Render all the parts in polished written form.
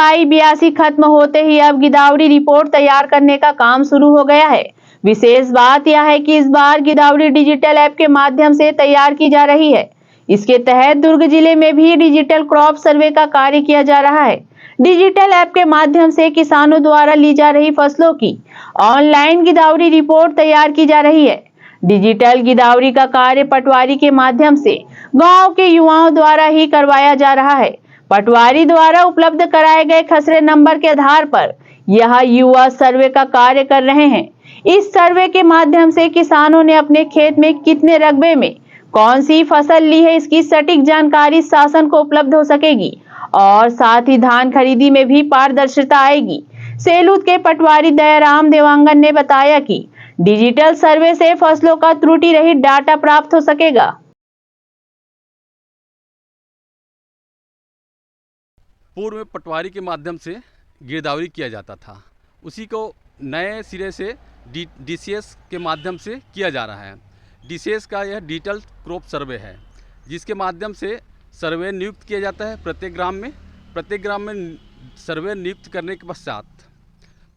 जुलाई 82 खत्म होते ही अब गिदावरी रिपोर्ट तैयार करने का काम शुरू हो गया है। विशेष बात यह है कि इस बार गिदावरी डिजिटल ऐप के माध्यम से तैयार की जा रही है। इसके तहत दुर्ग जिले में भी डिजिटल क्रॉप सर्वे का कार्य किया जा रहा है। डिजिटल ऐप के माध्यम से किसानों द्वारा ली जा रही फसलों की ऑनलाइन गिदावरी रिपोर्ट तैयार की जा रही है। डिजिटल गिदावरी का कार्य पटवारी के माध्यम से गांव के युवाओं द्वारा ही करवाया जा रहा है। पटवारी द्वारा उपलब्ध कराए गए खसरे नंबर के आधार पर यह युवा सर्वे का कार्य कर रहे हैं। इस सर्वे के माध्यम से किसानों ने अपने खेत में कितने रकबे में कौन सी फसल ली है, इसकी सटीक जानकारी शासन को उपलब्ध हो सकेगी और साथ ही धान खरीदी में भी पारदर्शिता आएगी। सेलूद के पटवारी दयाराम देवांगन ने बताया कि डिजिटल सर्वे से फसलों का त्रुटि रहित डाटा प्राप्त हो सकेगा। पूर्व में पटवारी के माध्यम से गिरदावरी किया जाता था, उसी को नए सिरे से डीसीएस के माध्यम से किया जा रहा है। डीसीएस का यह डिजिटल क्रॉप सर्वे है, जिसके माध्यम से सर्वे नियुक्त किया जाता है प्रत्येक ग्राम में सर्वे नियुक्त करने के पश्चात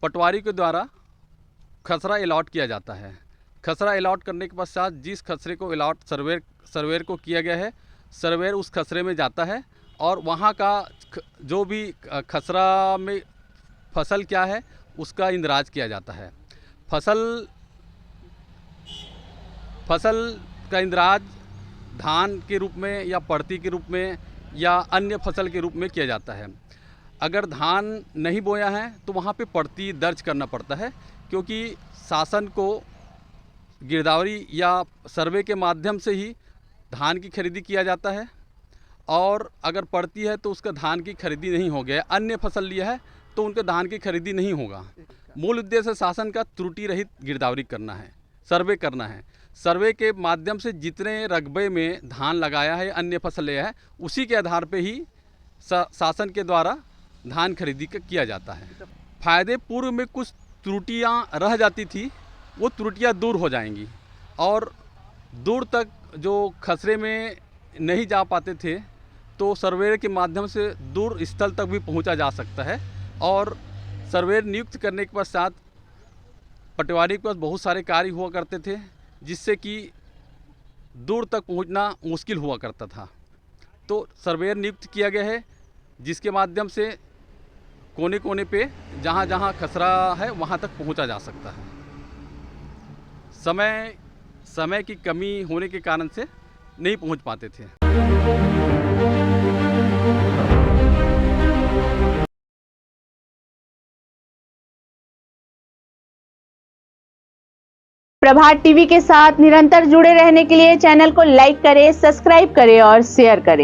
पटवारी के द्वारा खसरा अलॉट किया जाता है। खसरा अलॉट करने के पश्चात जिस खसरे को अलॉट सर्वेयर को किया गया है, सर्वेयर उस खसरे में जाता है और वहाँ का जो भी खसरा में फसल क्या है उसका इंदराज किया जाता है। फसल का इंदराज धान के रूप में या पड़ती के रूप में या अन्य फसल के रूप में किया जाता है। अगर धान नहीं बोया है तो वहाँ पे पड़ती दर्ज करना पड़ता है, क्योंकि शासन को गिरदावरी या सर्वे के माध्यम से ही धान की खरीदी किया जाता है, और अगर पड़ती है तो उसका धान की खरीदी नहीं हो गया, अन्य फसल लिया है तो उनके धान की खरीदी नहीं होगा। मूल उद्देश्य शासन का त्रुटि रहित गिरदावरी करना है, सर्वे करना है। सर्वे के माध्यम से जितने रकबे में धान लगाया है, अन्य फसल लिया है, उसी के आधार पे ही शासन के द्वारा धान खरीदी किया जाता है। फायदे पूर्व में कुछ त्रुटियां रह जाती थी, वो त्रुटियां दूर हो जाएंगी और दूर तक जो खसरे में नहीं जा पाते थे तो सर्वेयर के माध्यम से दूर स्थल तक भी पहुंचा जा सकता है। और सर्वेयर नियुक्त करने के पश्चात पटवारी के पास बहुत सारे कार्य हुआ करते थे, जिससे कि दूर तक पहुंचना मुश्किल हुआ करता था। तो सर्वेयर नियुक्त किया गया है, जिसके माध्यम से कोने कोने पे जहाँ जहाँ खसरा है वहाँ तक पहुँचा जा सकता है। समय की कमी होने के कारण से नहीं पहुँच पाते थे। प्रभात टीवी के साथ निरंतर जुड़े रहने के लिए चैनल को लाइक करें, सब्सक्राइब करें और शेयर करें।